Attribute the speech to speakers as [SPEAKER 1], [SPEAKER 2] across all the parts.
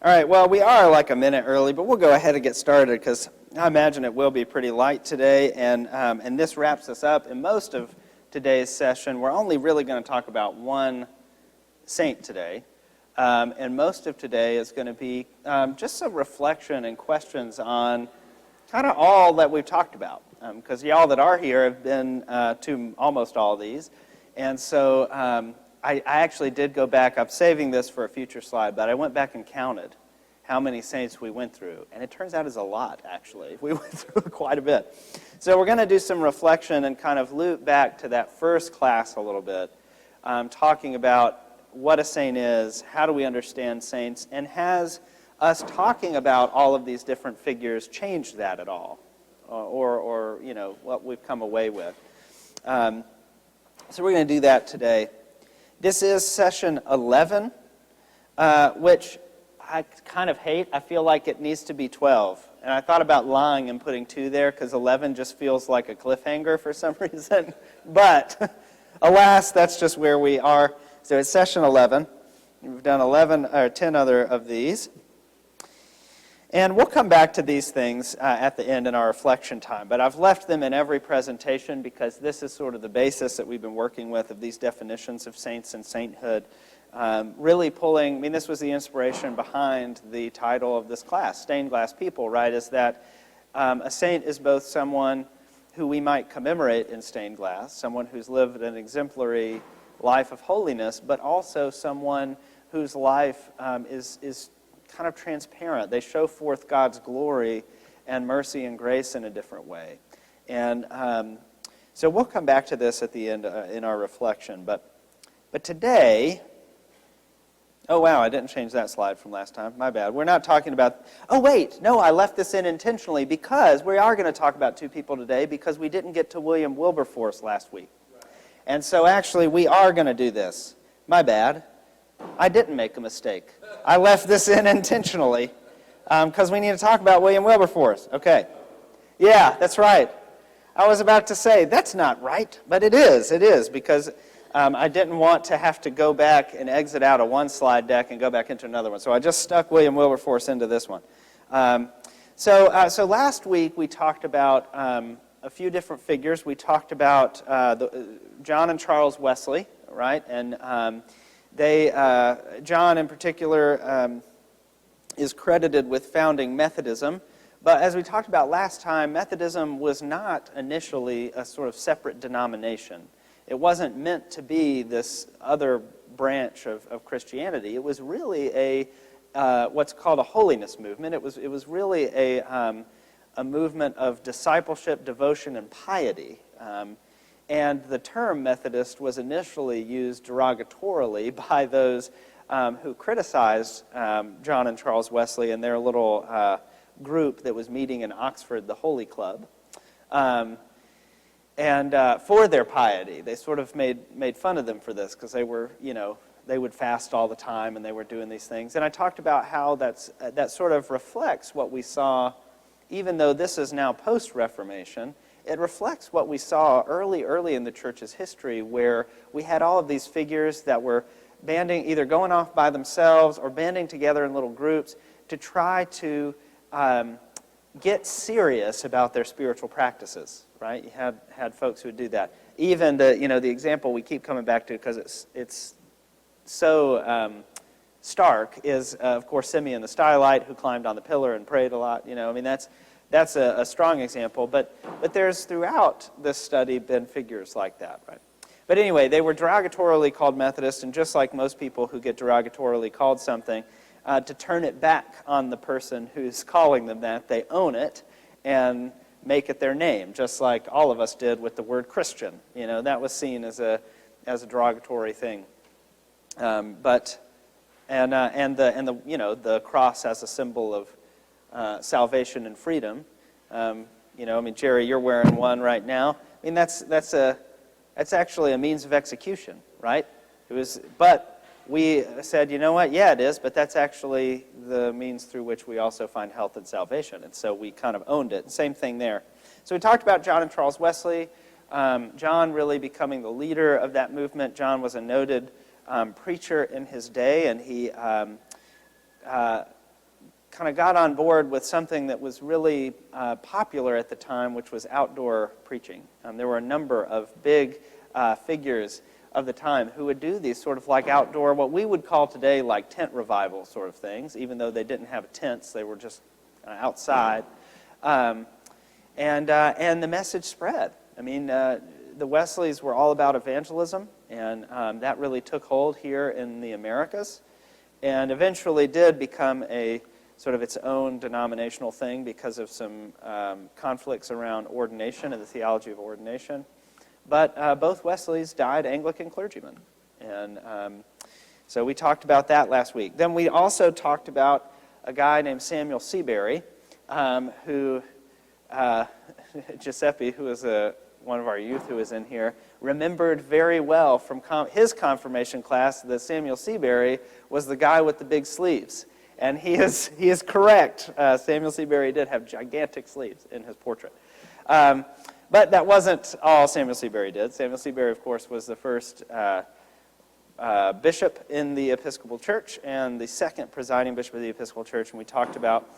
[SPEAKER 1] All right, well, we are like a minute early, but we'll go ahead and get started because I imagine it will be pretty light today, and this wraps us up. In most of today's session, we're only really going to talk about one saint today, and most of today is going to be just some reflection and questions on kind of all that we've talked about, because y'all that are here have been to almost all of these, and so I actually did go back. I'm saving this for a future slide, but I went back and counted how many saints we went through, and it turns out it's a lot, actually. We went through quite a bit. So we're going to do some reflection and kind of loop back to that first class a little bit, talking about what a saint is, how do we understand saints, and has us talking about all of these different figures changed that at all, or you know, what we've come away with. So we're going to do that today. This is session 11, which I kind of hate. I feel like it needs to be 12. And I thought about lying and putting 2 there because 11 just feels like a cliffhanger for some reason. But alas, that's just where we are. So it's session 11. We've done 10 other of these. And we'll come back to these things at the end in our reflection time. But I've left them in every presentation because this is sort of the basis that we've been working with of these definitions of saints and sainthood. Really pulling, I mean, this was the inspiration behind the title of this class, Stained Glass People, right? Is that a saint is both someone who we might commemorate in stained glass, someone who's lived an exemplary life of holiness, but also someone whose life is kind of transparent. They show forth God's glory and mercy and grace in a different way. And so we'll come back to this at the end in our reflection. But today, oh wow, I didn't change that slide from last time. My bad. We're not talking about, oh wait, no, I left this in intentionally because we are going to talk about 2 people today because we didn't get to William Wilberforce last week. And so actually we are going to do this. My bad. I didn't make a mistake. I left this in intentionally because we need to talk about William Wilberforce. Okay. Yeah, that's right. I was about to say, that's not right, but it is because I didn't want to have to go back and exit out of one slide deck and go back into another one. So I just stuck William Wilberforce into this one. So last week we talked about a few different figures. We talked about John and Charles Wesley, right? And John in particular is credited with founding Methodism. But as we talked about last time, Methodism was not initially a sort of separate denomination. It wasn't meant to be this other branch of Christianity. It was really what's called a holiness movement. It was really a movement of discipleship, devotion, and piety. And the term Methodist was initially used derogatorily by those who criticized John and Charles Wesley and their little group that was meeting in Oxford, the Holy Club. And for their piety, they sort of made fun of them for this because they were, they would fast all the time and they were doing these things. And I talked about how that sort of reflects what we saw, even though this is now post-Reformation. It reflects what we saw early in the church's history, where we had all of these figures that were banding, either going off by themselves or banding together in little groups to try to get serious about their spiritual practices. Right? You had folks who would do that. Even the example we keep coming back to because it's so stark is of course Simeon the Stylite, who climbed on the pillar and prayed a lot. That's a strong example. But there's throughout this study been figures like that, right? But anyway, they were derogatorily called Methodist, and just like most people who get derogatorily called something, to turn it back on the person who's calling them that, they own it and make it their name, just like all of us did with the word Christian. That was seen as a derogatory thing. The cross as a symbol of salvation and freedom. Jerry, you're wearing one right now. That's actually a means of execution, right? But we said, you know what? Yeah, it is, but that's actually the means through which we also find health and salvation. And so we kind of owned it. Same thing there. So we talked about John and Charles Wesley. John really becoming the leader of that movement. John was a noted preacher in his day, and he kind of got on board with something that was really popular at the time, which was outdoor preaching. There were a number of big figures of the time who would do these sort of like outdoor, what we would call today like tent revival sort of things, even though they didn't have tents, they were just outside. And the message spread. I mean, the Wesleys were all about evangelism, and that really took hold here in the Americas, and eventually did become a sort of its own denominational thing because of some conflicts around ordination and the theology of ordination. But both Wesleys died Anglican clergymen, and so we talked about that last week. Then we also talked about a guy named Samuel Seabury, who Giuseppe, who is one of our youth who is in here, remembered very well from his confirmation class that Samuel Seabury was the guy with the big sleeves. And he is correct. Samuel Seabury did have gigantic sleeves in his portrait. But that wasn't all Samuel Seabury did. Samuel Seabury, of course, was the first bishop in the Episcopal Church and the second presiding bishop of the Episcopal Church. And we talked about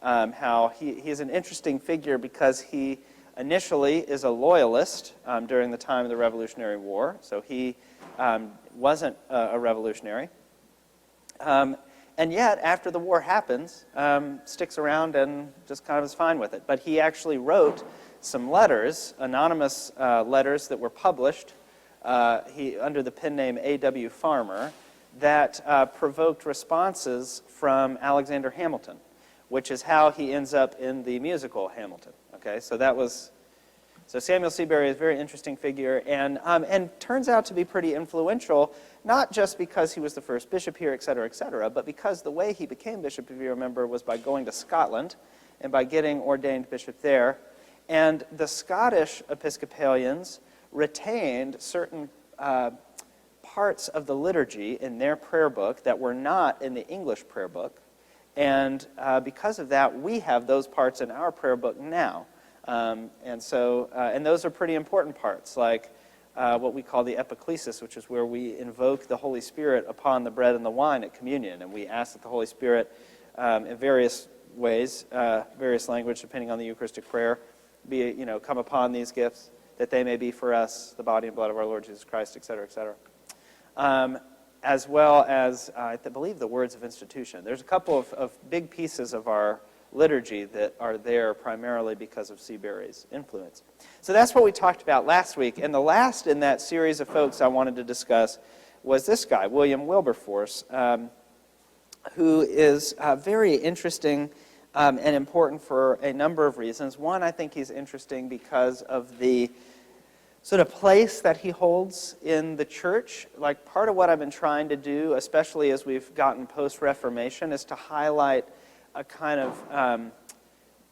[SPEAKER 1] how he's an interesting figure because he initially is a loyalist during the time of the Revolutionary War. So he wasn't a revolutionary. And yet, after the war happens, sticks around and just kind of is fine with it. But he actually wrote some letters, anonymous letters that were published under the pen name A.W. Farmer, that provoked responses from Alexander Hamilton, which is how he ends up in the musical Hamilton. Okay, so Samuel Seabury is a very interesting figure, and turns out to be pretty influential, not just because he was the first bishop here, et cetera, but because the way he became bishop, if you remember, was by going to Scotland and by getting ordained bishop there. And the Scottish Episcopalians retained certain parts of the liturgy in their prayer book that were not in the English prayer book. And because of that, we have those parts in our prayer book now. And those are pretty important parts, like what we call the epiclesis, which is where we invoke the Holy Spirit upon the bread and the wine at communion. And we ask that the Holy Spirit, in various ways, various language, depending on the Eucharistic prayer, come upon these gifts, that they may be for us the body and blood of our Lord Jesus Christ, et cetera, as well as, I believe, the words of institution. There's a couple of big pieces of our liturgy that are there primarily because of Seabury's influence. So that's what we talked about last week. And the last in that series of folks I wanted to discuss was this guy, William Wilberforce, who is very interesting and important for a number of reasons. One, I think he's interesting because of the sort of place that he holds in the church. Like, part of what I've been trying to do, especially as we've gotten post-Reformation, is to highlight a kind of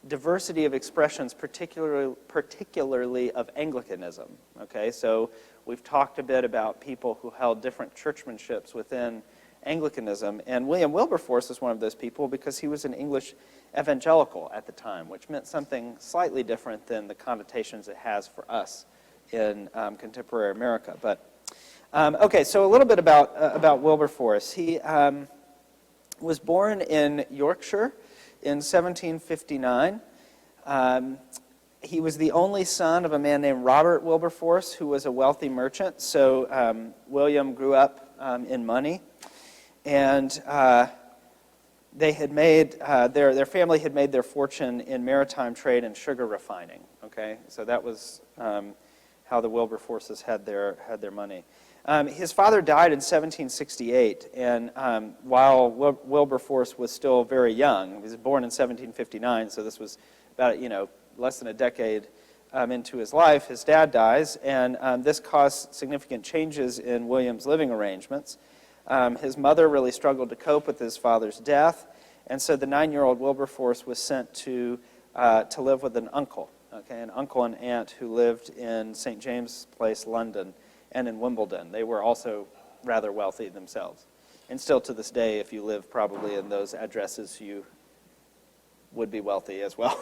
[SPEAKER 1] diversity of expressions, particularly of Anglicanism. Okay, so we've talked a bit about people who held different churchmanships within Anglicanism, and William Wilberforce is one of those people because he was an English evangelical at the time, which meant something slightly different than the connotations it has for us in contemporary America. But okay, so a little bit about Wilberforce. He was born in Yorkshire in 1759. He was the only son of a man named Robert Wilberforce, who was a wealthy merchant. So William grew up in money, and they had made their family had made their fortune in maritime trade and sugar refining. Okay, so that was how the Wilberforces had their money. His father died in 1768, and while Wilberforce was still very young, he was born in 1759, so this was about less than a decade into his life, his dad dies, and this caused significant changes in William's living arrangements. His mother really struggled to cope with his father's death, and so the 9-year-old Wilberforce was sent to live with an uncle and aunt who lived in St. James's Place, London, and in Wimbledon. They were also rather wealthy themselves. And still to this day, if you live probably in those addresses, you would be wealthy as well.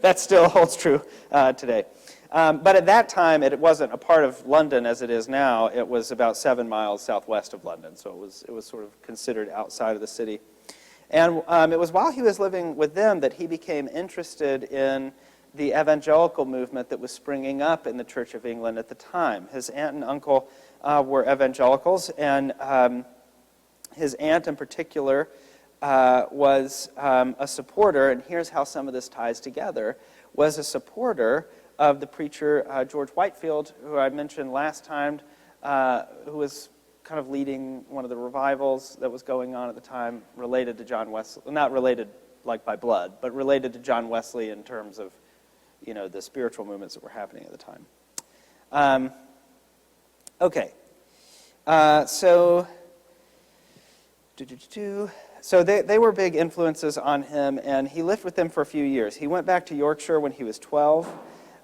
[SPEAKER 1] That still holds true today. But at that time, it wasn't a part of London as it is now. It was about 7 miles southwest of London, so it was sort of considered outside of the city. And it was while he was living with them that he became interested in the evangelical movement that was springing up in the Church of England at the time. His aunt and uncle were evangelicals, and his aunt in particular was a supporter, and here's how some of this ties together, was a supporter of the preacher George Whitefield, who I mentioned last time, who was kind of leading one of the revivals that was going on at the time related to John Wesley, not related like by blood, but related to John Wesley in terms of, you know, the spiritual movements that were happening at the time. Okay. So they were big influences on him, and he lived with them for a few years. He went back to Yorkshire when he was 12,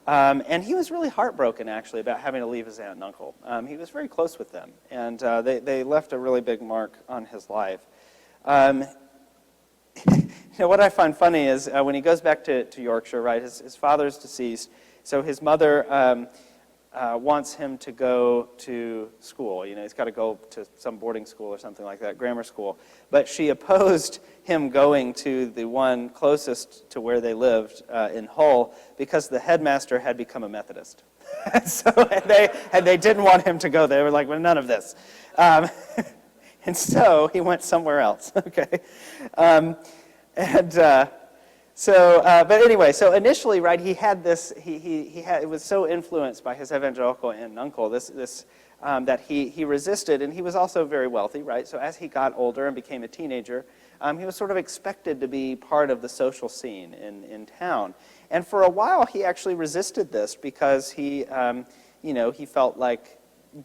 [SPEAKER 1] and he was really heartbroken, actually, about having to leave his aunt and uncle. He was very close with them, and they left a really big mark on his life. You know, what I find funny is when he goes back to Yorkshire, right, his father's deceased, so his mother wants him to go to school. You know, he's got to go to some boarding school or something like that, grammar school. But she opposed him going to the one closest to where they lived in Hull because the headmaster had become a Methodist. and they didn't want him to go there. They were like, well, none of this. And so he went somewhere else, okay? But anyway, so initially, right, he had this, it was so influenced by his evangelical aunt and uncle, that he resisted, and he was also very wealthy, right? So as he got older and became a teenager, he was sort of expected to be part of the social scene in town. And for a while, he actually resisted this because he felt like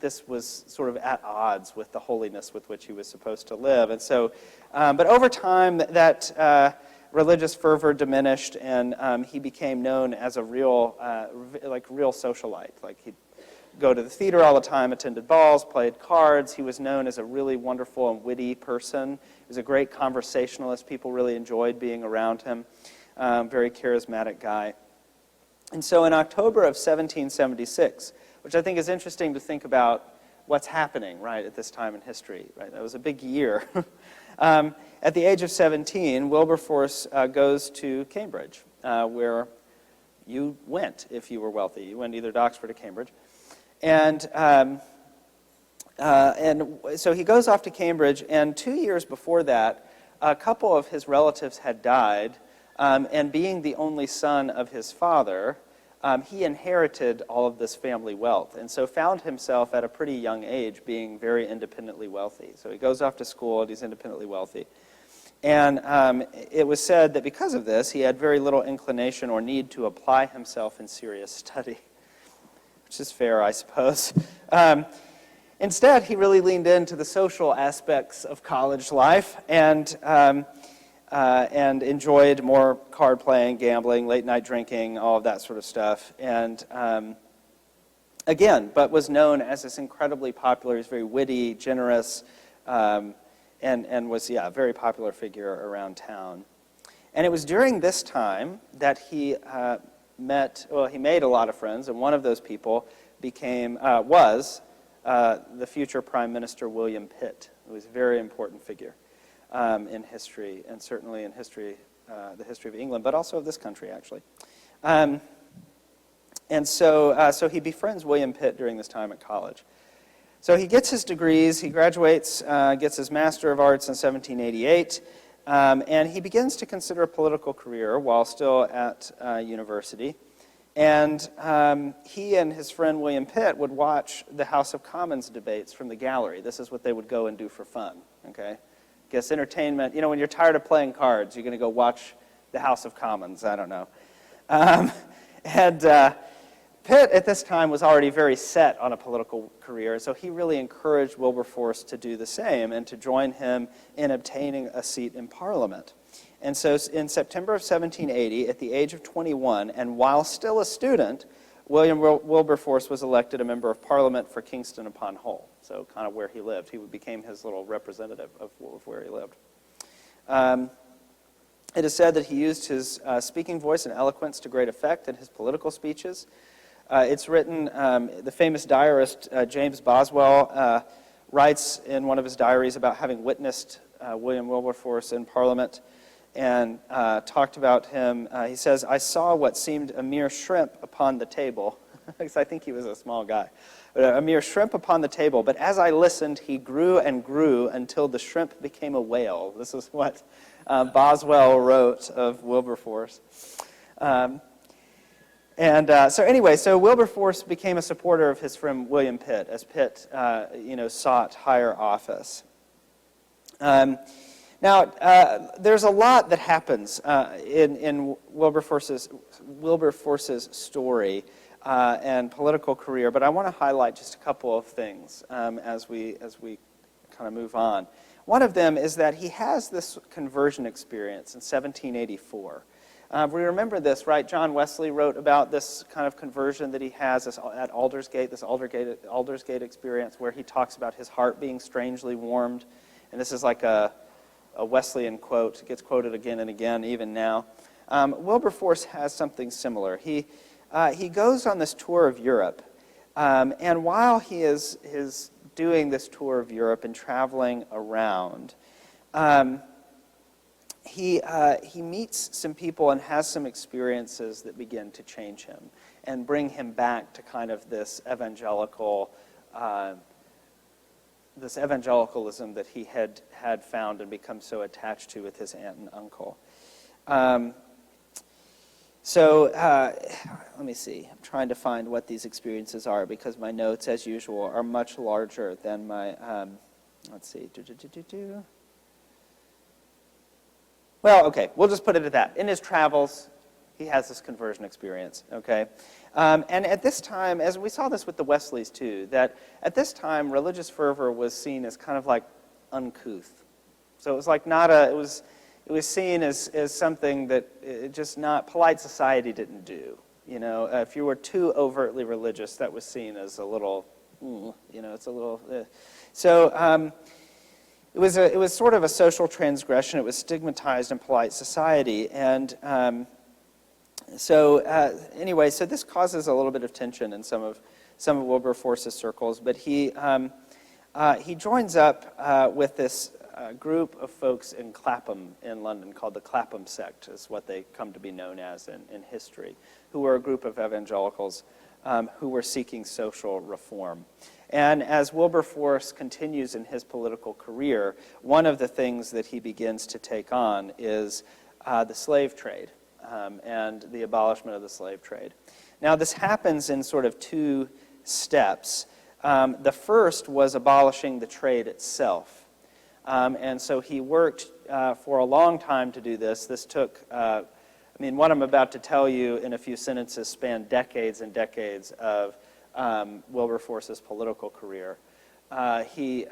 [SPEAKER 1] this was sort of at odds with the holiness with which he was supposed to live. And so, but over time, that religious fervor diminished, and he became known as a real socialite. Like, he'd go to the theater all the time, attended balls, played cards. He was known as a really wonderful and witty person. He was a great conversationalist. People really enjoyed being around him. Very charismatic guy. And so in October of 1776, which I think is interesting to think about what's happening, right, at this time in history, right? That was a big year. At the age of 17, Wilberforce goes to Cambridge, where you went if you were wealthy. You went either to Oxford or Cambridge. And so he goes off to Cambridge, and 2 years before that, a couple of his relatives had died, and being the only son of his father, he inherited all of this family wealth, and so found himself at a pretty young age being very independently wealthy. So he goes off to school, and he's independently wealthy. And it was said that because of this, he had very little inclination or need to apply himself in serious study, which is fair, I suppose. Instead, he really leaned into the social aspects of college life and enjoyed more card playing, gambling, late night drinking, all of that sort of stuff. And but was known as this incredibly popular, he's very witty, generous, and was, a very popular figure around town. And it was during this time that he he made a lot of friends, and one of those people was the future Prime Minister William Pitt, who was a very important figure in history, and certainly in history, the history of England, but also of this country, actually. So he befriends William Pitt during this time at college. So he gets his degrees, he graduates, gets his Master of Arts in 1788, and he begins to consider a political career while still at university. And he and his friend William Pitt would watch the House of Commons debates from the gallery. This is what they would go and do for fun, okay? Guess entertainment, when you're tired of playing cards, you're going to go watch the House of Commons, I don't know. Pitt at this time was already very set on a political career, so he really encouraged Wilberforce to do the same and to join him in obtaining a seat in Parliament. And so in September of 1780, at the age of 21, and while still a student, William Wilberforce was elected a member of Parliament for Kingston upon Hull, so kind of where he lived. He became his little representative of where he lived. It is said that he used his speaking voice and eloquence to great effect in his political speeches. It's written, the famous diarist James Boswell writes in one of his diaries about having witnessed William Wilberforce in Parliament and talked about him. He says, "I saw what seemed a mere shrimp upon the table," because I think he was a small guy, "a mere shrimp upon the table, but as I listened, he grew and grew until the shrimp became a whale." This is what Boswell wrote of Wilberforce. So Wilberforce became a supporter of his friend William Pitt, as Pitt, sought higher office. There's a lot that happens in Wilberforce's story and political career, but I want to highlight just a couple of things as we kind of move on. One of them is that he has this conversion experience in 1784. We remember this, right? John Wesley wrote about this kind of conversion that he has at Aldersgate, this Aldersgate experience where he talks about his heart being strangely warmed. And this is like a Wesleyan quote. It gets quoted again and again, even now. Wilberforce has something similar. He goes on this tour of Europe. And while he is doing this tour of Europe and traveling around, he meets some people and has some experiences that begin to change him and bring him back to kind of this evangelicalism that he had found and become so attached to with his aunt and uncle. Let me see. I'm trying to find what these experiences are because my notes, as usual, are much larger than my, let's see. Well, okay, we'll just put it at that. In his travels, he has this conversion experience, okay? And at this time, as we saw this with the Wesleys too, that at this time, religious fervor was seen as kind of like uncouth. So it was like it was seen as something that polite society didn't do. If you were too overtly religious, that was seen as a little, it's a little. So it was sort of a social transgression. It was stigmatized in polite society, and so this causes a little bit of tension in some of Wilberforce's circles. But he joins up with this group of folks in Clapham in London called the Clapham sect, is what they come to be known as in history, who were a group of evangelicals who were seeking social reform. And as Wilberforce continues in his political career, one of the things that he begins to take on is the slave trade and the abolishment of the slave trade. Now, this happens in sort of two steps. The first was abolishing the trade itself. And so he worked for a long time to do this. This took, what I'm about to tell you in a few sentences spanned decades and decades of Wilberforce's political career. He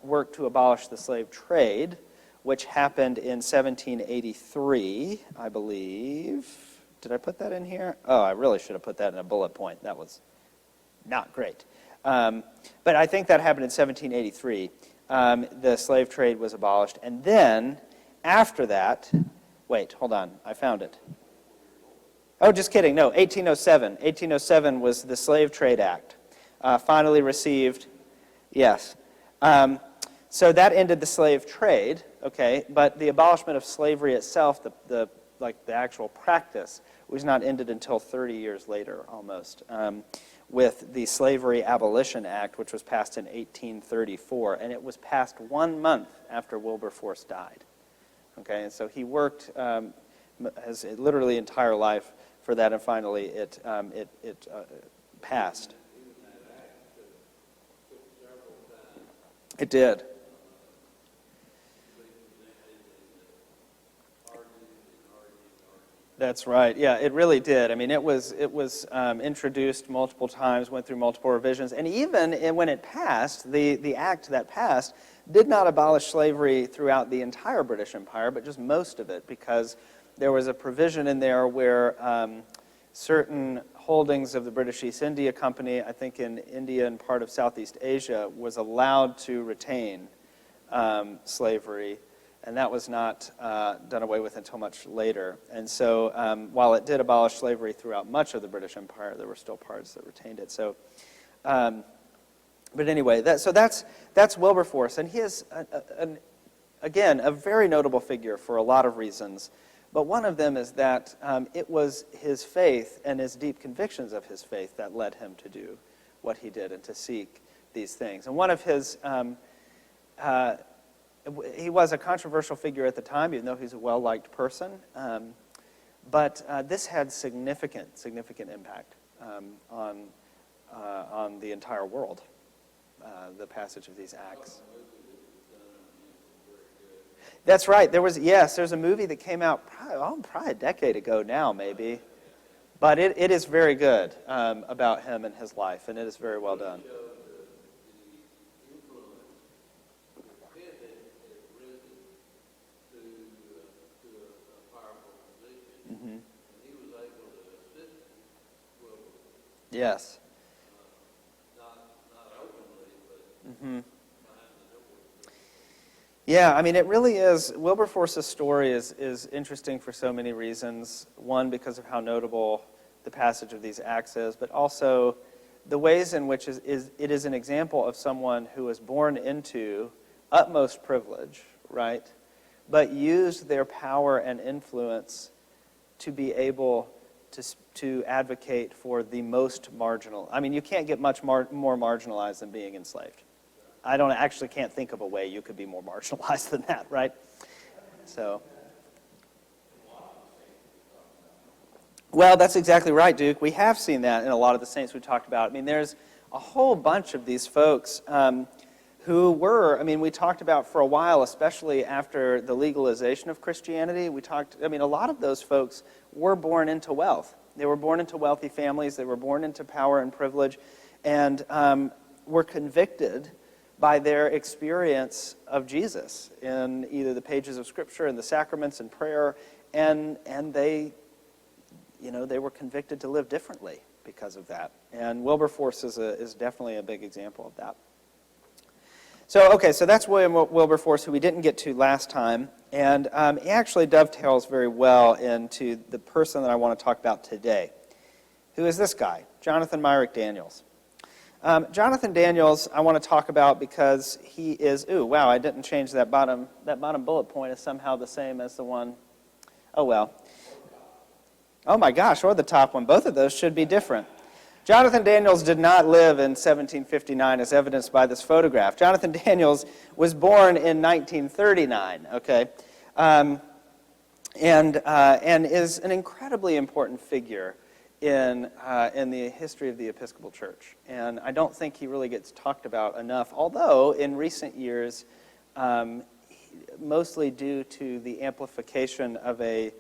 [SPEAKER 1] worked to abolish the slave trade, which happened in 1783, I believe. Did I put that in here? Oh, I really should have put that in a bullet point. That was not great. But I think that happened in 1783. The slave trade was abolished. And then, after that, wait, hold on, I found it. Oh, just kidding, no, 1807. 1807 was the Slave Trade Act. Finally received, yes. So that ended the slave trade, okay, but the abolishment of slavery itself, the actual practice, was not ended until 30 years later, almost, with the Slavery Abolition Act, which was passed in 1834, and it was passed 1 month after Wilberforce died. Okay, and so he worked his literally entire life for that, and finally it passed. It did. That's right. Yeah, it really did. It was introduced multiple times, went through multiple revisions, and even when it passed, the act that passed did not abolish slavery throughout the entire British Empire, but just most of it, because there was a provision in there where certain holdings of the British East India Company, I think in India and part of Southeast Asia, was allowed to retain slavery. And that was not done away with until much later. And so while it did abolish slavery throughout much of the British Empire, there were still parts that retained it. So, but anyway, that's Wilberforce. And he is again, a very notable figure for a lot of reasons. But one of them is that it was his faith and his deep convictions of his faith that led him to do what he did and to seek these things. And one of his, he was a controversial figure at the time, even though he's a well-liked person. But this had significant impact on the entire world, the passage of these Acts. That's right. There's a movie that came out probably a decade ago now, maybe. But it is very good about him and his life, and it is very well done. Mm-hmm. Yes. Not openly, but mm-hmm. Yeah, I mean, it really is. Wilberforce's story is interesting for so many reasons. One, because of how notable the passage of these Acts is, but also the ways in which it is an example of someone who was born into utmost privilege, right? But used their power and influence to be able to advocate for the most marginal. I mean, you can't get much more marginalized than being enslaved. I can't think of a way you could be more marginalized than that, right? So, well, that's exactly right, Duke. We have seen that in a lot of the saints we talked about. I mean, there's a whole bunch of these folks who were, we talked about for a while, especially after the legalization of Christianity, a lot of those folks were born into wealth. They were born into wealthy families. They were born into power and privilege, and were convicted by their experience of Jesus in either the pages of Scripture and the sacraments and prayer, and they were convicted to live differently because of that. And Wilberforce is definitely a big example of that. So that's William Wilberforce, who we didn't get to last time, and he actually dovetails very well into the person that I want to talk about today, who is this guy, Jonathan Myrick Daniels. Jonathan Daniels, I want to talk about because he is. Ooh, wow! I didn't change that bottom. That bottom bullet point is somehow the same as the one. Oh well. Oh my gosh! Or the top one. Both of those should be different. Jonathan Daniels did not live in 1759, as evidenced by this photograph. Jonathan Daniels was born in 1939. Okay, and is an incredibly important figure in the history of the Episcopal Church. And I don't think he really gets talked about enough, although in recent years, mostly due to the amplification of a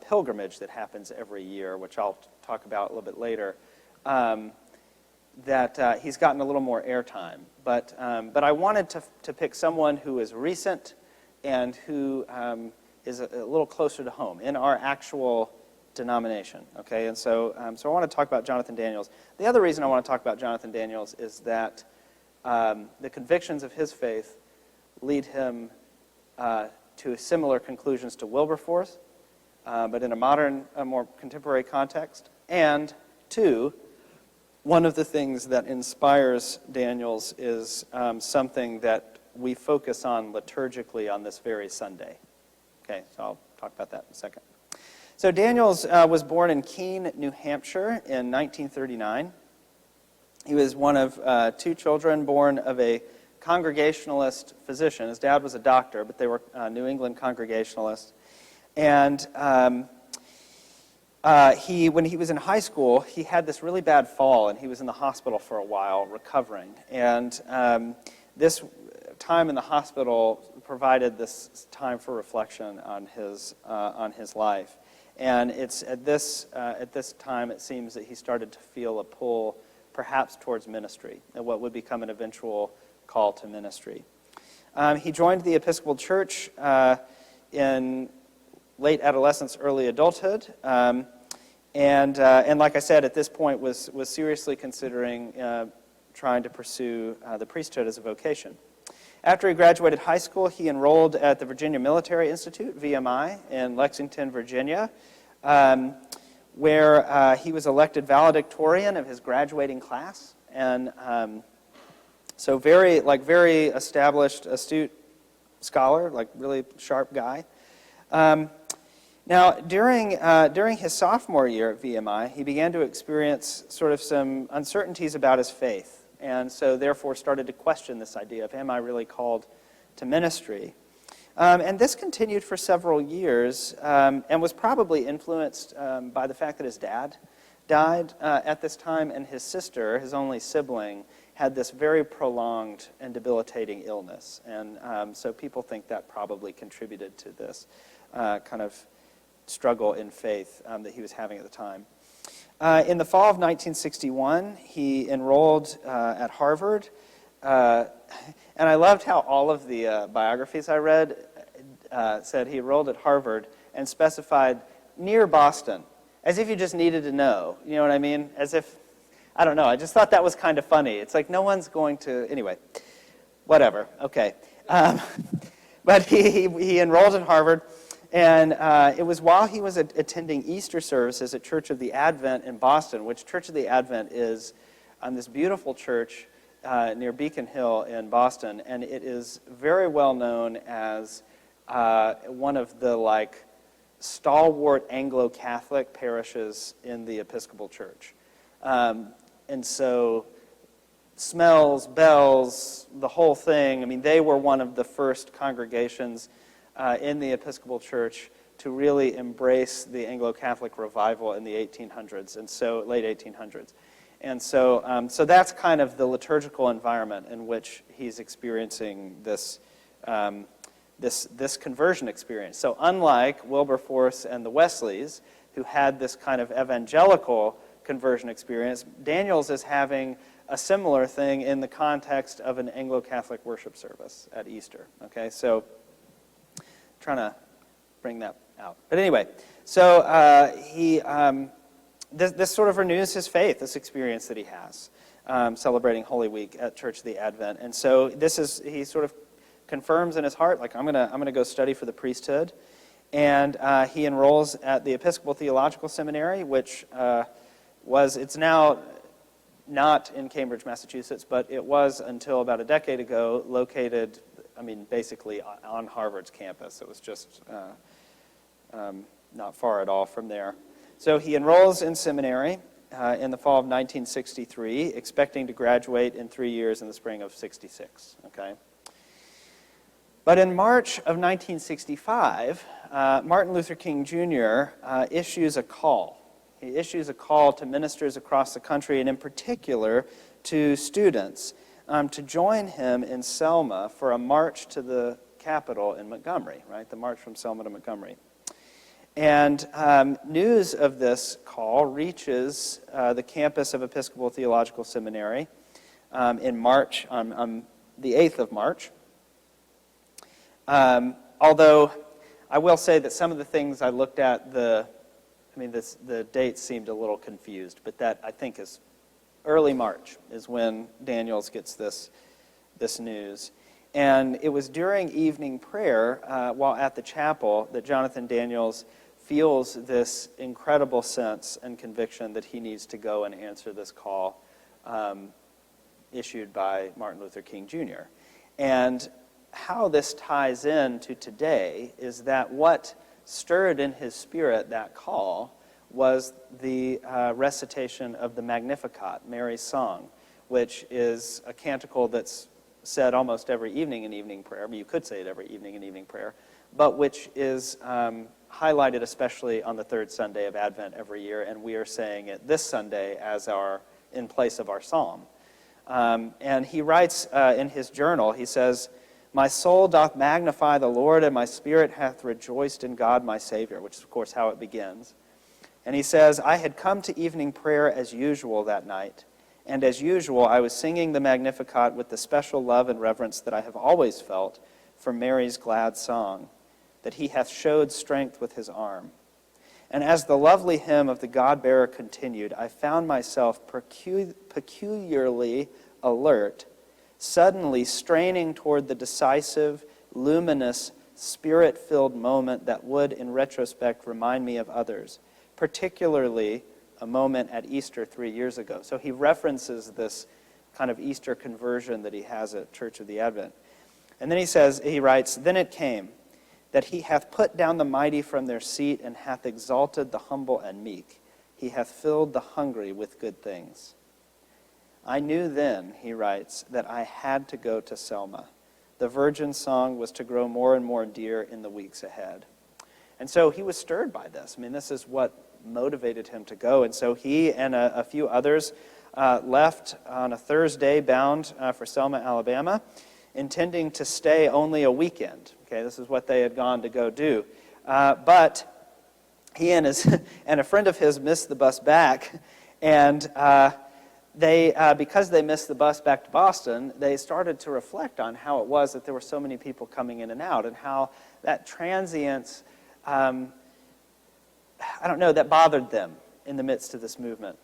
[SPEAKER 1] pilgrimage that happens every year, which I'll talk about a little bit later, that he's gotten a little more airtime. But I wanted to pick someone who is recent and who is a little closer to home in our actual denomination, okay? And so I want to talk about Jonathan Daniels. The other reason I want to talk about Jonathan Daniels is that the convictions of his faith lead him to similar conclusions to Wilberforce, but in a more contemporary context. And two, one of the things that inspires Daniels is something that we focus on liturgically on this very Sunday. Okay, so I'll talk about that in a second. So Daniels was born in Keene, New Hampshire in 1939. He was one of two children born of a Congregationalist physician. His dad was a doctor, but they were New England Congregationalists. And when he was in high school, he had this really bad fall, and he was in the hospital for a while recovering. And this time in the hospital provided this time for reflection on his life. And it's at this time, it seems that he started to feel a pull, perhaps towards ministry, and what would become an eventual call to ministry. He joined the Episcopal Church in late adolescence, early adulthood, and like I said, at this point was seriously considering trying to pursue the priesthood as a vocation. After he graduated high school, he enrolled at the Virginia Military Institute, VMI, in Lexington, Virginia, where he was elected valedictorian of his graduating class. And so very established, astute scholar, like really sharp guy. Now, during his sophomore year at VMI, he began to experience sort of some uncertainties about his faith, and so therefore started to question this idea of, am I really called to ministry? And this continued for several years and was probably influenced by the fact that his dad died at this time, and his sister, his only sibling, had this very prolonged and debilitating illness. And so people think that probably contributed to this kind of struggle in faith that he was having at the time. In the fall of 1961, he enrolled at Harvard. And I loved how all of the biographies I read said he enrolled at Harvard and specified near Boston, as if you just needed to know. You know what I mean? As if, I don't know, I just thought that was kind of funny. It's like no one's going to, anyway, whatever, okay. But he enrolled at Harvard, and it was while he was attending Easter services at Church of the Advent in Boston, which Church of the Advent is this beautiful church near Beacon Hill in Boston, and it is very well known as one of the stalwart Anglo-Catholic parishes in the Episcopal Church. And so smells, bells, the whole thing, I mean, they were one of the first congregations in the Episcopal Church to really embrace the Anglo-Catholic revival in the 1800s, and so late 1800s. And so, so that's kind of the liturgical environment in which he's experiencing this, this conversion experience. So unlike Wilberforce and the Wesleys, who had this kind of evangelical conversion experience, Daniels is having a similar thing in the context of an Anglo-Catholic worship service at Easter. Okay, so trying to bring that out. But anyway, so this sort of renews his faith, this experience that he has, celebrating Holy Week at Church of the Advent. And so he sort of confirms in his heart, like, I'm gonna go study for the priesthood. And he enrolls at the Episcopal Theological Seminary, which it's now not in Cambridge, Massachusetts, but it was until about a decade ago located, I mean, basically on Harvard's campus. It was just not far at all from there. So he enrolls in seminary in the fall of 1963, expecting to graduate in 3 years in the spring of 66. Okay. But in March of 1965, Martin Luther King Jr. Issues a call. He issues a call to ministers across the country, and in particular to students, to join him in Selma for a march to the Capitol in Montgomery, right? The march from Selma to Montgomery. And news of this call reaches the campus of Episcopal Theological Seminary in March, on the 8th of March. Although I will say that some of the things I looked at, the dates seemed a little confused, but that I think is early March is when Daniels gets this news. And it was during evening prayer while at the chapel that Jonathan Daniels feels this incredible sense and conviction that he needs to go and answer this call issued by Martin Luther King Jr. And how this ties in to today is that what stirred in his spirit that call was the recitation of the Magnificat, Mary's song, which is a canticle that's said almost every evening in evening prayer. I mean, you could say it every evening in evening prayer, but which is highlighted especially on the third Sunday of Advent every year, and we are saying it this Sunday as in place of our psalm. And he writes in his journal, he says, "My soul doth magnify the Lord, and my spirit hath rejoiced in God my Savior," which is, of course, how it begins. And he says, "I had come to evening prayer as usual that night, and as usual I was singing the Magnificat with the special love and reverence that I have always felt for Mary's glad song, that he hath showed strength with his arm. And as the lovely hymn of the God-bearer continued, I found myself peculiarly alert, suddenly straining toward the decisive, luminous, spirit-filled moment that would, in retrospect, remind me of others, particularly a moment at Easter 3 years ago." So he references this kind of Easter conversion that he has at Church of the Advent. And then he writes, "Then it came, that he hath put down the mighty from their seat, and hath exalted the humble and meek. He hath filled the hungry with good things. I knew then," he writes, "that I had to go to Selma. The virgin song was to grow more and more dear in the weeks ahead." And so he was stirred by this. I mean, this is what motivated him to go. And so he and a few others left on a Thursday, bound for Selma, Alabama, intending to stay only a weekend. Okay, this is what they had gone to go do. But he and a friend of his missed the bus back, and because they missed the bus back to Boston, they started to reflect on how it was that there were so many people coming in and out, and how that transience, that bothered them in the midst of this movement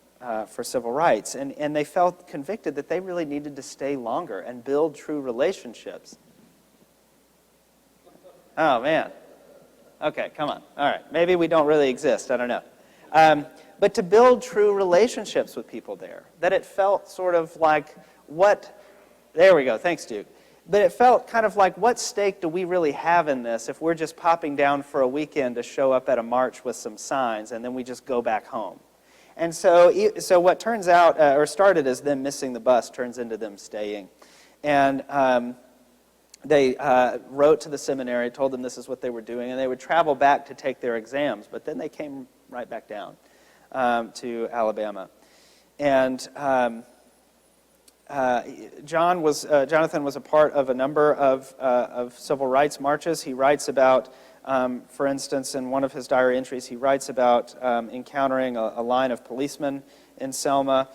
[SPEAKER 1] for civil rights. And they felt convicted that they really needed to stay longer and build true relationships. Oh, man. Okay, come on. All right. Maybe we don't really exist. I don't know. But to build true relationships with people there, that it felt sort of like there we go. Thanks, Duke. But it felt kind of like, what stake do we really have in this if we're just popping down for a weekend to show up at a march with some signs and then we just go back home? And so what turns out, or started as them missing the bus, turns into them staying. And they wrote to the seminary, told them this is what they were doing, and they would travel back to take their exams, but then they came right back down to Alabama. And Jonathan was a part of a number of civil rights marches. He writes about, for instance, in one of his diary entries, he writes about encountering a line of policemen in Selma.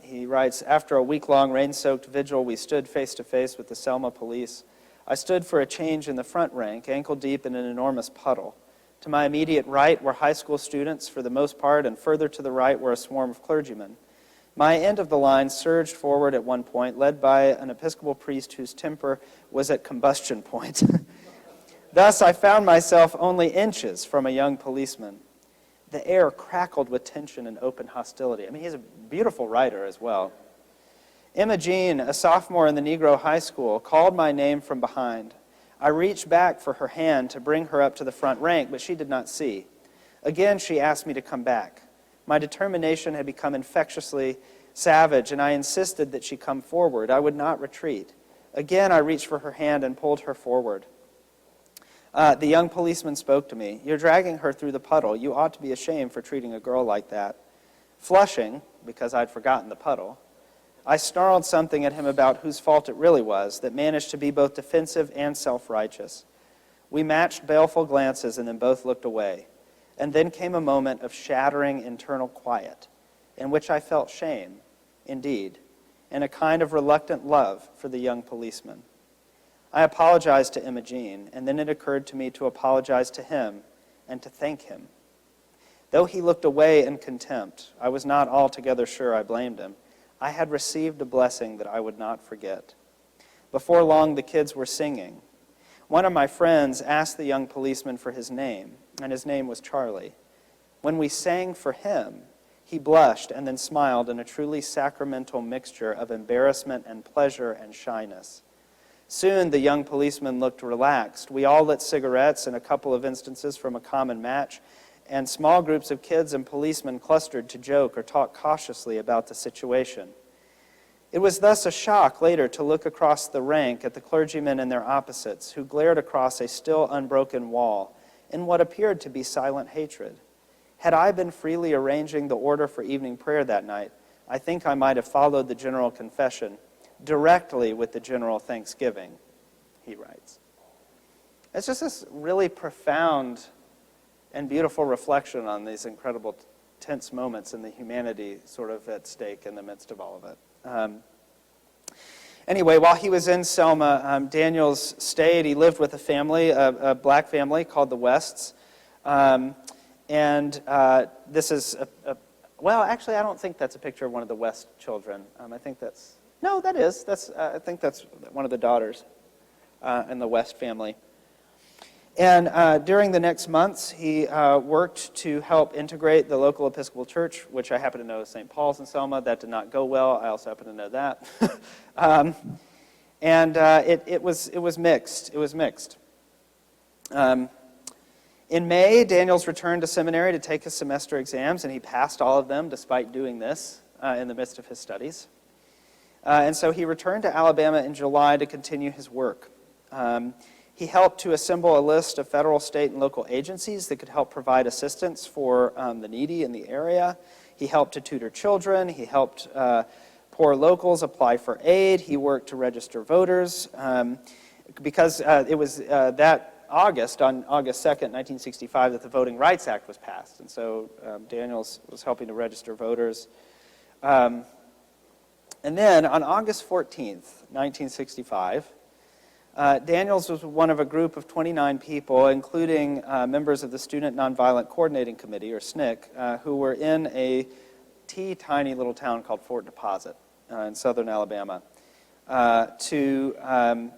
[SPEAKER 1] He writes, "After a week-long rain-soaked vigil, we stood face-to-face with the Selma police. I stood for a change in the front rank, ankle-deep in an enormous puddle. To my immediate right were high school students, for the most part, and further to the right were a swarm of clergymen. My end of the line surged forward at one point, led by an Episcopal priest whose temper was at combustion point. Thus, I found myself only inches from a young policeman. The air crackled with tension and open hostility." I mean, he's a beautiful writer as well. "Emma Jean, a sophomore in the Negro High School, called my name from behind. I reached back for her hand to bring her up to the front rank, but she did not see. Again, she asked me to come back. My determination had become infectiously savage, and I insisted that she come forward. I would not retreat. Again, I reached for her hand and pulled her forward. The young policeman spoke to me. 'You're dragging her through the puddle. You ought to be ashamed for treating a girl like that.' Flushing, because I'd forgotten the puddle, I snarled something at him about whose fault it really was, that managed to be both defensive and self-righteous. We matched baleful glances and then both looked away. And then came a moment of shattering internal quiet, in which I felt shame, indeed, and a kind of reluctant love for the young policeman. I apologized to Emma Jean, and then it occurred to me to apologize to him and to thank him. Though he looked away in contempt, I was not altogether sure I blamed him. I had received a blessing that I would not forget. Before long, the kids were singing. One of my friends asked the young policeman for his name, and his name was Charlie. When we sang for him, he blushed and then smiled in a truly sacramental mixture of embarrassment and pleasure and shyness. Soon the young policeman looked relaxed. We all lit cigarettes in a couple of instances from a common match, and small groups of kids and policemen clustered to joke or talk cautiously about the situation. It was thus a shock later to look across the rank at the clergymen and their opposites, who glared across a still unbroken wall in what appeared to be silent hatred. Had I been freely arranging the order for evening prayer that night, I think I might have followed the general confession directly with the general thanksgiving, he writes. It's just this really profound and beautiful reflection on these incredible tense moments and the humanity sort of at stake in the midst of all of it. Anyway, while he was in Selma, Daniels stayed. He lived with a family, a black family called the Wests. This is, well, actually, I don't think that's a picture of one of the West children. I think that's, no, that is. I think that's one of the daughters in the West family. And during the next months, he worked to help integrate the local Episcopal Church, which I happen to know is St. Paul's in Selma. That did not go well. I also happen to know that. And it was mixed. It was mixed. In May, Daniels returned to seminary to take his semester exams, and he passed all of them despite doing this in the midst of his studies. And so he returned to Alabama in July to continue his work. He helped to assemble a list of federal, state, and local agencies that could help provide assistance for the needy in the area. He helped to tutor children. He helped poor locals apply for aid. He worked to register voters. Because it was that August, on August 2nd, 1965, that the Voting Rights Act was passed. And so Daniels was helping to register voters. And then on August 14th, 1965, Daniels was one of a group of 29 people, including members of the Student Nonviolent Coordinating Committee, or SNCC, who were in a tiny little town called Fort Deposit in southern Alabama to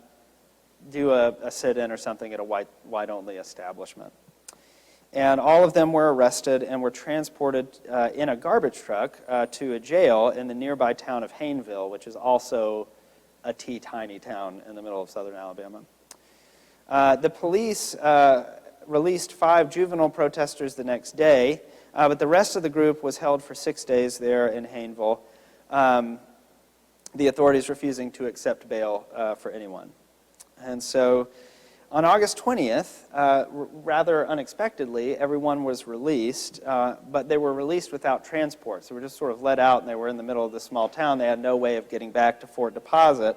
[SPEAKER 1] do a sit-in or something at a white-only establishment. And all of them were arrested and were transported in a garbage truck to a jail in the nearby town of Hayneville, which is also a tiny town in the middle of southern Alabama. The police released 5 juvenile protesters the next day, but the rest of the group was held for 6 days there in Hayneville, the authorities refusing to accept bail for anyone. And so on August 20th, rather unexpectedly, everyone was released, but they were released without transport. So they were just sort of let out, and they were in the middle of this small town. They had no way of getting back to Fort Deposit.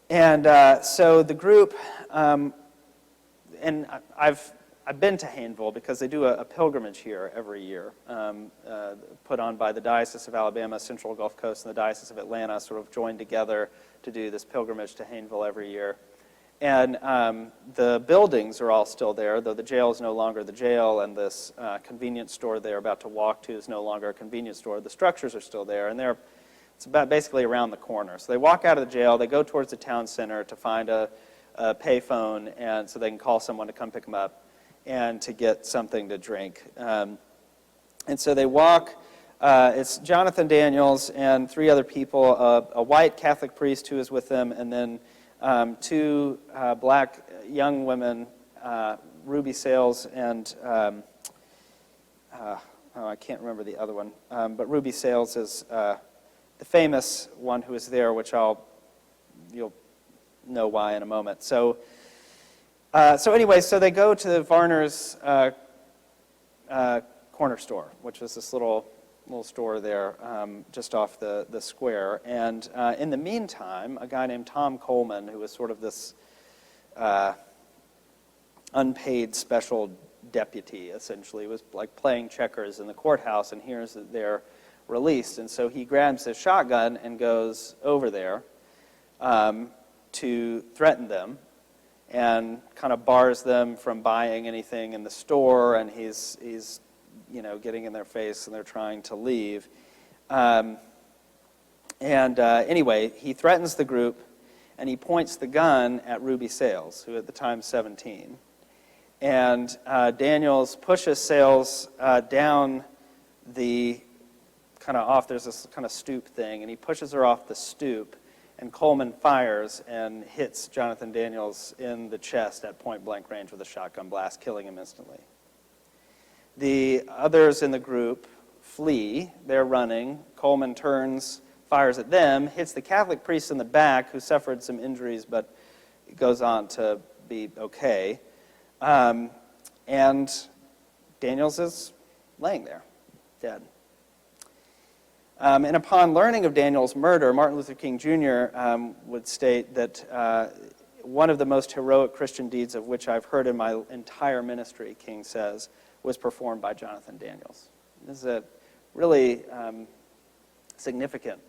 [SPEAKER 1] And so the group, and I've been to Hayneville because they do a pilgrimage here every year, put on by the Diocese of Alabama, Central Gulf Coast, and the Diocese of Atlanta sort of joined together to do this pilgrimage to Hayneville every year. And the buildings are all still there, though the jail is no longer the jail, and this convenience store they're about to walk to is no longer a convenience store. The structures are still there, and it's about basically around the corner. So they walk out of the jail, they go towards the town center to find a payphone, and so they can call someone to come pick them up and to get something to drink. And so they walk. It's Jonathan Daniels and 3 other people, a white Catholic priest who is with them, and then 2 black young women, Ruby Sales and, I can't remember the other one, but Ruby Sales is the famous one who is there, which you'll know why in a moment. So anyway, so they go to Varner's corner store, which is this little store there just off the square. And in the meantime, a guy named Tom Coleman, who was sort of this unpaid special deputy, essentially, was like playing checkers in the courthouse and hears that they're released. And so he grabs his shotgun and goes over there to threaten them and kind of bars them from buying anything in the store, and he's getting in their face, and they're trying to leave. Anyway, he threatens the group, and he points the gun at Ruby Sales, who at the time is 17. And Daniels pushes Sales down the kind of off, there's this kind of stoop thing, and he pushes her off the stoop, and Coleman fires and hits Jonathan Daniels in the chest at point-blank range with a shotgun blast, killing him instantly. The others in the group flee. They're running. Coleman turns, fires at them, hits the Catholic priest in the back, who suffered some injuries but goes on to be okay. And Daniels is laying there, dead. And upon learning of Daniels' murder, Martin Luther King Jr. Would state that one of the most heroic Christian deeds of which I've heard in my entire ministry, King says, was performed by Jonathan Daniels. This is a really significant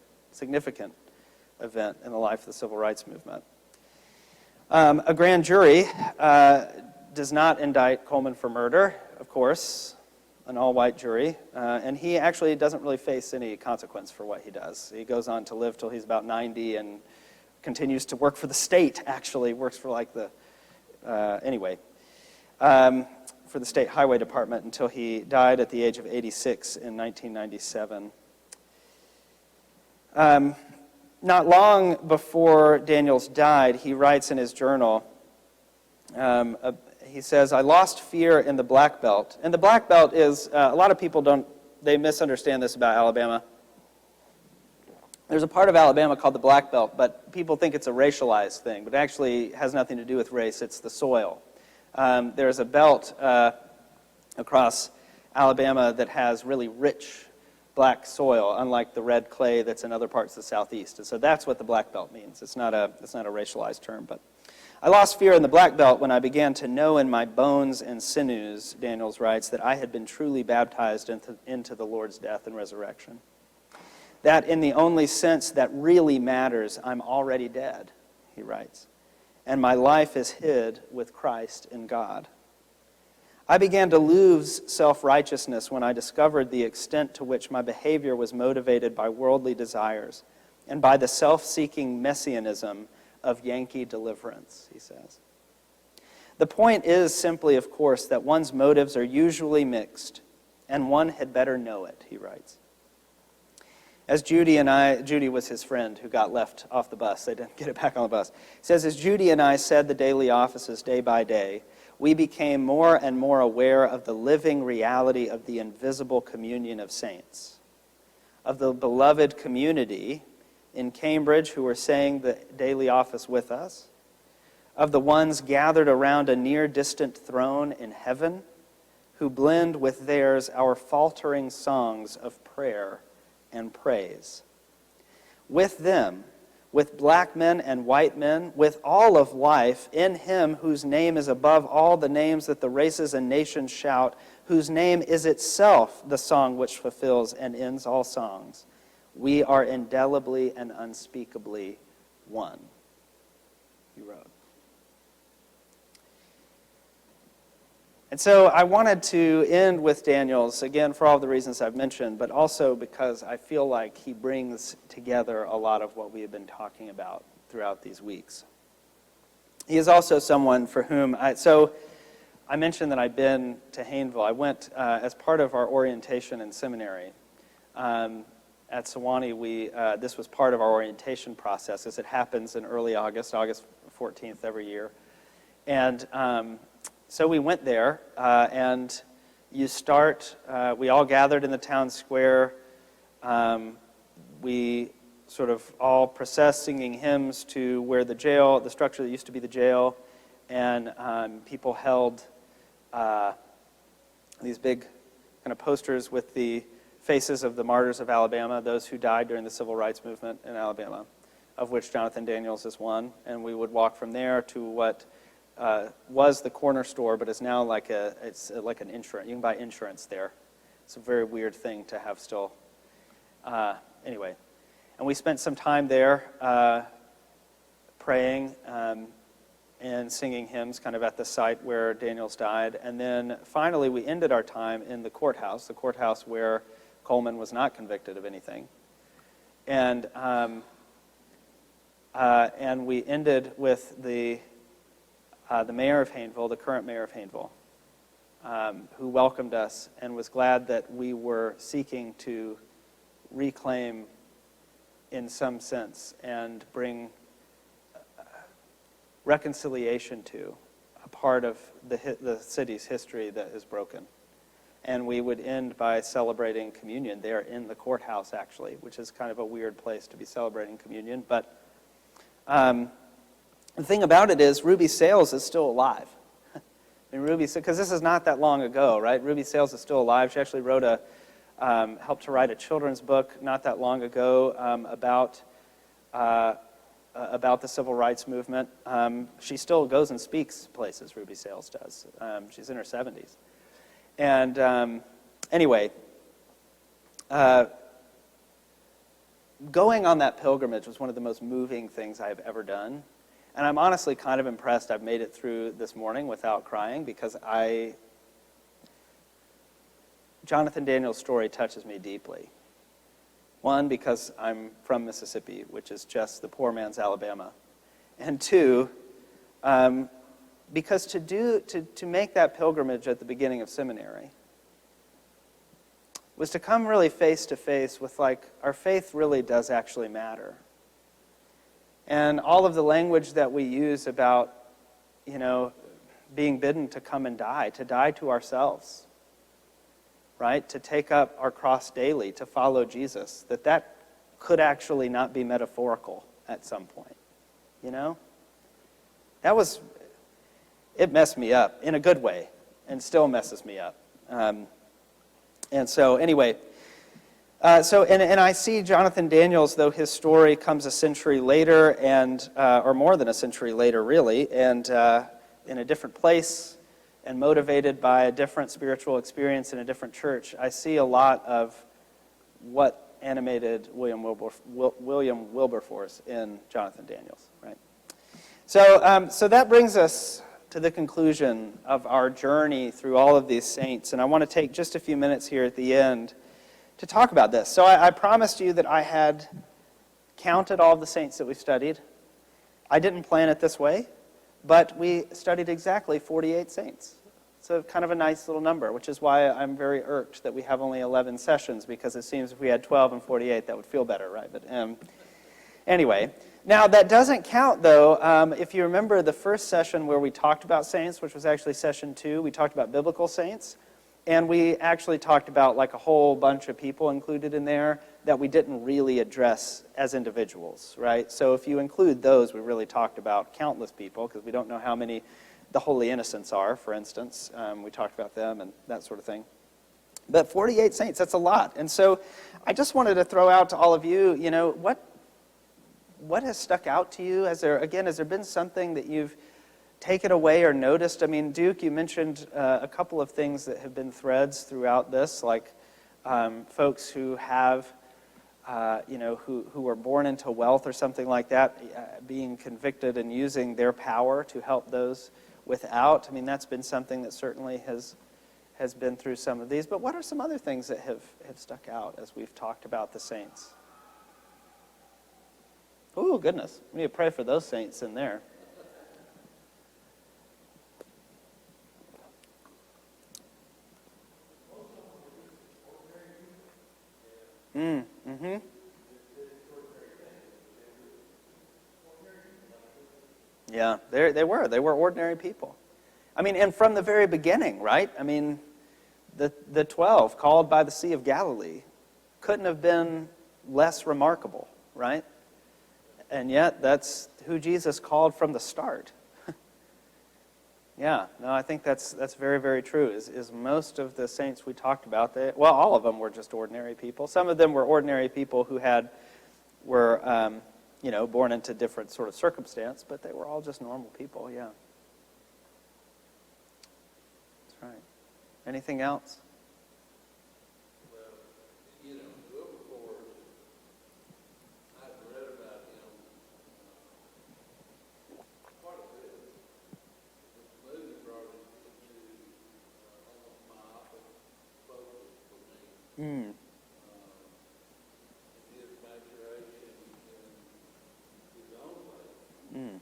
[SPEAKER 1] event in the life of the civil rights movement. A grand jury does not indict Coleman for murder, of course, an all-white jury, and he actually doesn't really face any consequence for what he does. He goes on to live till he's about 90 and continues to work for the state, actually, works for like the, for the State Highway Department until he died at the age of 86 in 1997. Not long before Daniels died, he writes in his journal, he says, "I lost fear in the Black Belt." And the Black Belt is, a lot of people they misunderstand this about Alabama. There's a part of Alabama called the Black Belt, but people think it's a racialized thing, but it actually has nothing to do with race. It's the soil. There's a belt across Alabama that has really rich black soil, unlike the red clay that's in other parts of the Southeast. And so that's what the Black Belt means. It's not a racialized term. But I lost fear in the Black Belt when I began to know in my bones and sinews, Daniels writes, that I had been truly baptized into the Lord's death and resurrection. That in the only sense that really matters, I'm already dead, he writes, and my life is hid with Christ in God. I began to lose self-righteousness when I discovered the extent to which my behavior was motivated by worldly desires and by the self-seeking messianism of Yankee deliverance, he says. The point is simply, of course, that one's motives are usually mixed, and one had better know it, he writes. As Judy was his friend who got left off the bus. They didn't get it back on the bus. He says, as Judy and I said the daily offices day by day, we became more and more aware of the living reality of the invisible communion of saints, of the beloved community in Cambridge who were saying the daily office with us, of the ones gathered around a near-distant throne in heaven who blend with theirs our faltering songs of prayer and praise. With them, with black men and white men, with all of life, in him whose name is above all the names that the races and nations shout, whose name is itself the song which fulfills and ends all songs, we are indelibly and unspeakably one, he wrote. And so I wanted to end with Daniels, again, for all the reasons I've mentioned, but also because I feel like he brings together a lot of what we have been talking about throughout these weeks. He is also someone for whom I mentioned that I'd been to Hayneville. I went as part of our orientation in seminary. At Sewanee, this was part of our orientation process, as it happens in early August 14th every year. And so we went there, and we all gathered in the town square. We sort of all processed singing hymns to where the structure that used to be the jail, and people held these big kind of posters with the faces of the martyrs of Alabama, those who died during the civil rights movement in Alabama, of which Jonathan Daniels is one. And we would walk from there to what was the corner store, but is now like an insurance. You can buy insurance there. It's a very weird thing to have still. Anyway, and we spent some time there praying and singing hymns kind of at the site where Daniels died. And then finally we ended our time in the courthouse where Coleman was not convicted of anything. And we ended with the mayor of Hayneville, the current mayor of Hayneville, who welcomed us and was glad that we were seeking to reclaim, in some sense, and bring reconciliation to a part of the city's history that is broken. And we would end by celebrating communion there in the courthouse, actually, which is kind of a weird place to be celebrating communion. But the thing about it is Ruby Sales is still alive. I mean, because this is not that long ago, right? Ruby Sales is still alive. She actually helped to write a children's book not that long ago about the civil rights movement. She still goes and speaks places, Ruby Sales does. She's in her 70s. And anyway, going on that pilgrimage was one of the most moving things I have ever done. And I'm honestly kind of impressed I've made it through this morning without crying, because Jonathan Daniels' story touches me deeply. One, because I'm from Mississippi, which is just the poor man's Alabama. And two, because to make that pilgrimage at the beginning of seminary was to come really face to face with, like, our faith really does actually matter. And all of the language that we use about, being bidden to come and die, to die to ourselves, right? To take up our cross daily, to follow Jesus, that could actually not be metaphorical at some point, It messed me up in a good way, and still messes me up. And so anyway, and I see Jonathan Daniels, though his story comes a century later, or more than a century later, really, and in a different place, and motivated by a different spiritual experience in a different church. I see a lot of what animated William Wilberforce in Jonathan Daniels, right? So that brings us to the conclusion of our journey through all of these saints, and I want to take just a few minutes here at the end to talk about this. So I promised you that I had counted all of the saints that we've studied. I didn't plan it this way, but we studied exactly 48 saints. So kind of a nice little number, which is why I'm very irked that we have only 11 sessions, because it seems if we had 12 and 48, that would feel better, right? But anyway, now that doesn't count, though. If you remember the first session where we talked about saints, which was actually session 2, we talked about biblical saints. And we actually talked about like a whole bunch of people included in there that we didn't really address as individuals, right? So if you include those, we really talked about countless people, because we don't know how many the holy innocents are, for instance. We talked about them and that sort of thing. But 48 saints, that's a lot. And so I just wanted to throw out to all of you, what has stuck out to you? Has there been something that you've taken away or noticed? I mean, Duke, you mentioned a couple of things that have been threads throughout this, like folks who have, who were born into wealth or something like that, being convicted and using their power to help those without. I mean, that's been something that certainly has been through some of these. But what are some other things that have stuck out as we've talked about the saints? Oh, goodness. We need to pray for those saints in there. Mm-hmm. Yeah, they were ordinary people. I mean, and from the very beginning, right? I mean, the 12 called by the Sea of Galilee couldn't have been less remarkable, right? And yet, that's who Jesus called from the start. Yeah, no, I think that's very, very true. Is most of the saints we talked about, all of them were just ordinary people. Some of them were ordinary people who were born into different sort of circumstance, but they were all just normal people. Yeah, that's right. Anything else? Mm. Mm.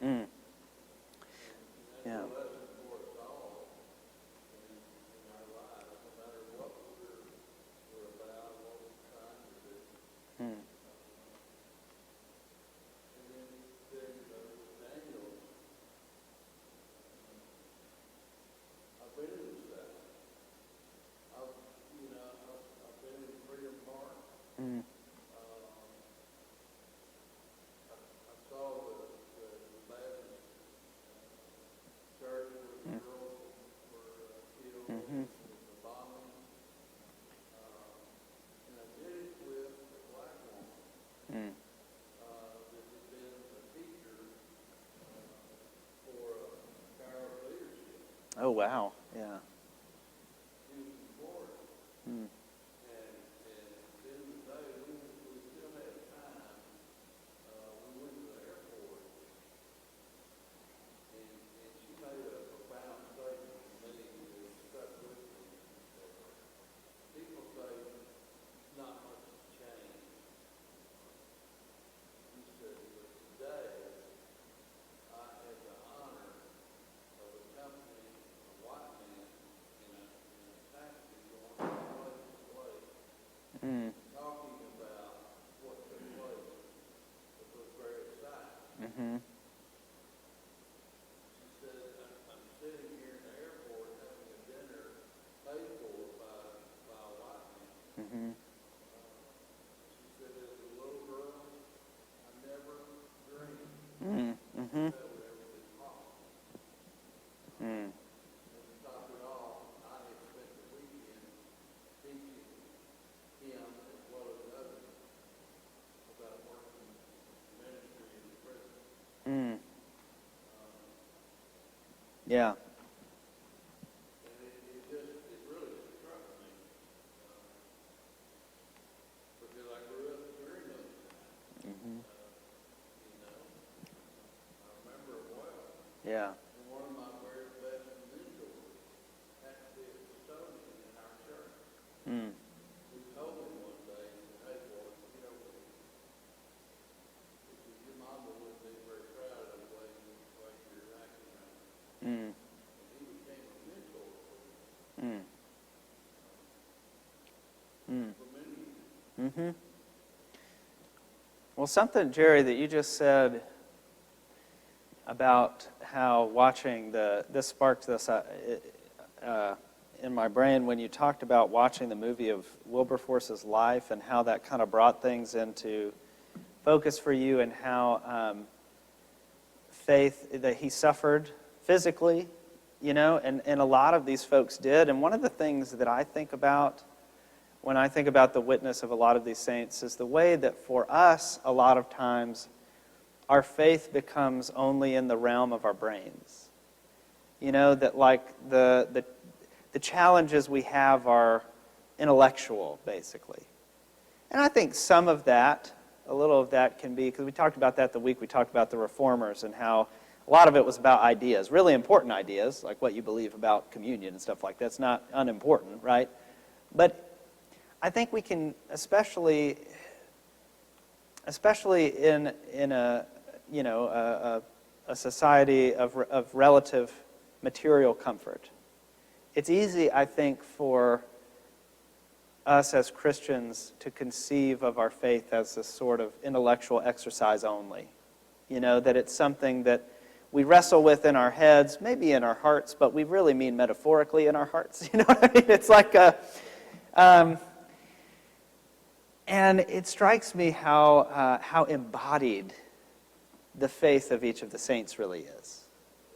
[SPEAKER 1] Mm. Yeah. Mm. Mm. Mm-hmm. Mm. Oh, wow. Yeah. Mm. Mm-hmm. Mm-hmm. Mm, mm-hmm. Mm. Mm. Yeah. Mm-hmm. Yeah. Mm. Mm. Mm. Mm. Mm-hmm. Well, something, Jerry, that you just said about how watching this sparked this in my brain when you talked about watching the movie of Wilberforce's life and how that kind of brought things into focus for you, and how faith, that he suffered physically, and a lot of these folks did. And one of the things that I think about when I think about the witness of a lot of these saints is the way that for us, a lot of times, our faith becomes only in the realm of our brains. That like the challenges we have are intellectual, basically. And I think some of that, a little of that can be, because we talked about that the week we talked about the Reformers and how a lot of it was about ideas, really important ideas, like what you believe about communion and stuff like that. It's not unimportant, right? But I think we can, especially in a society of relative material comfort. It's easy, I think, for us as Christians to conceive of our faith as this sort of intellectual exercise only. That it's something that we wrestle with in our heads, maybe in our hearts, but we really mean metaphorically in our hearts. You know what I mean? It's like and it strikes me how embodied the faith of each of the saints really is.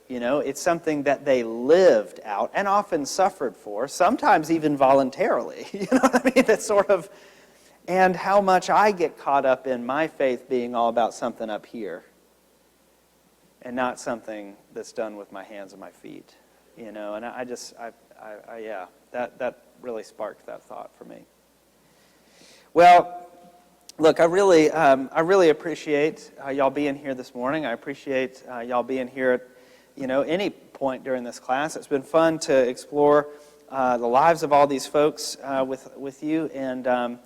[SPEAKER 1] It's something that they lived out and often suffered for, sometimes even voluntarily. You know what I mean? That sort of, and how much I get caught up in my faith being all about something up here and not something that's done with my hands and my feet. And yeah, that really sparked that thought for me. Well, look, I really appreciate y'all being here this morning. I appreciate y'all being here at any point during this class. It's been fun to explore the lives of all these folks with you, and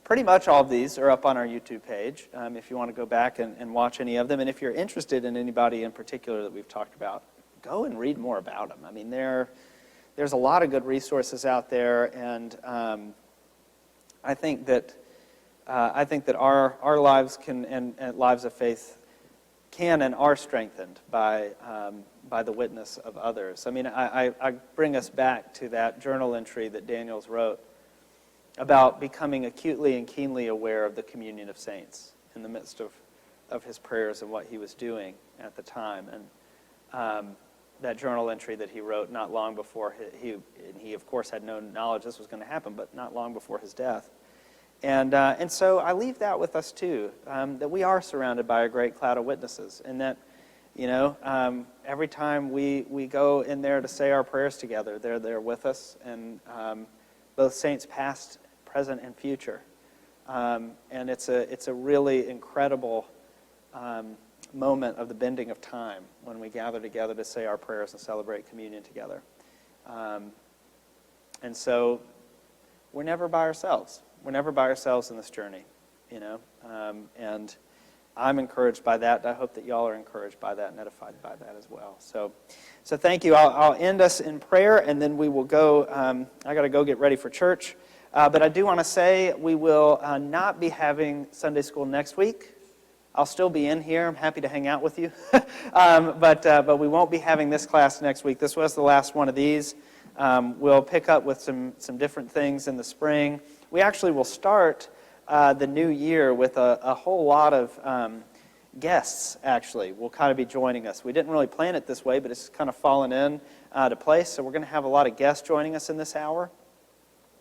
[SPEAKER 1] pretty much all of these are up on our YouTube page if you want to go back and watch any of them. And if you're interested in anybody in particular that we've talked about, go and read more about them. I mean, there's a lot of good resources out there, and I think that our lives can and lives of faith can and are strengthened by the witness of others. I mean, I bring us back to that journal entry that Daniels wrote about becoming acutely and keenly aware of the communion of saints in the midst of his prayers and what he was doing at the time. And that journal entry that he wrote not long before he of course had no knowledge this was going to happen, but not long before his death. And so I leave that with us too, that we are surrounded by a great cloud of witnesses, and that every time we go in there to say our prayers together, they're there with us, and both saints past, present, and future. And it's a really incredible moment of the bending of time when we gather together to say our prayers and celebrate communion together. And so we're never by ourselves. We're never by ourselves in this journey, and I'm encouraged by that. I hope that y'all are encouraged by that and edified by that as well. So thank you. I'll end us in prayer, and then we will go. I got to go get ready for church. But I do want to say we will not be having Sunday school next week. I'll still be in here. I'm happy to hang out with you. But we won't be having this class next week. This was the last one of these. We'll pick up with some different things in the spring. We actually will start the new year with a whole lot of guests, actually, will kind of be joining us. We didn't really plan it this way, but it's kind of fallen in to place. So we're going to have a lot of guests joining us in this hour,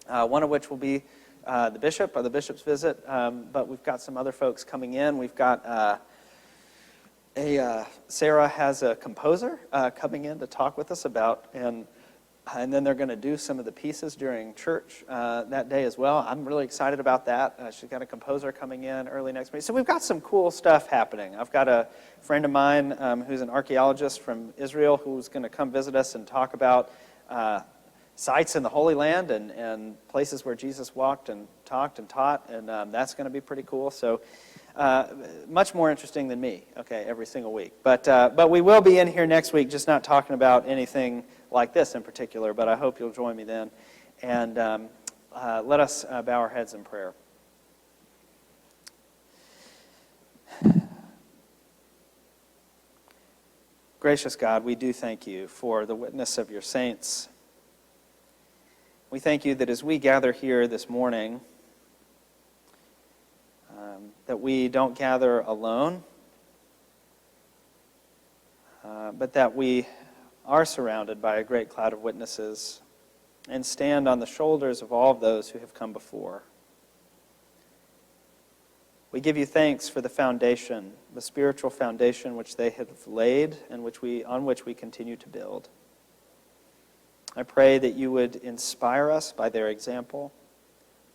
[SPEAKER 1] one of which will be the bishop, or the bishop's visit, but we've got some other folks coming in. We've got Sarah has a composer coming in to talk with us about, and then they're going to do some of the pieces during church that day as well. I'm really excited about that. She's got a composer coming in early next week. So we've got some cool stuff happening. I've got a friend of mine who's an archaeologist from Israel who's going to come visit us and talk about sites in the Holy Land and places where Jesus walked and talked and taught, and that's going to be pretty cool. So much more interesting than me, okay, every single week. But we will be in here next week, just not talking about anything like this in particular, but I hope you'll join me then. And let us bow our heads in prayer. Gracious God, we do thank you for the witness of your saints. We thank you that as we gather here this morning, that we don't gather alone, but that we are surrounded by a great cloud of witnesses and stand on the shoulders of all of those who have come before. We give you thanks for the foundation, the spiritual foundation which they have laid and on which we continue to build. I pray that you would inspire us by their example,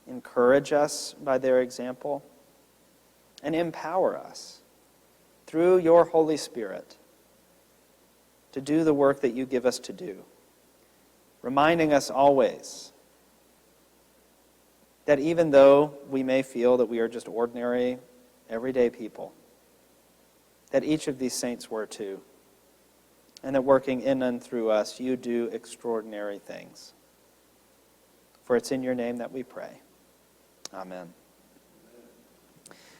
[SPEAKER 1] encourage us by their example, and empower us through your Holy Spirit to do the work that you give us to do, reminding us always that even though we may feel that we are just ordinary, everyday people, that each of these saints were too, and that working in and through us, you do extraordinary things. For it's in your name that we pray. Amen.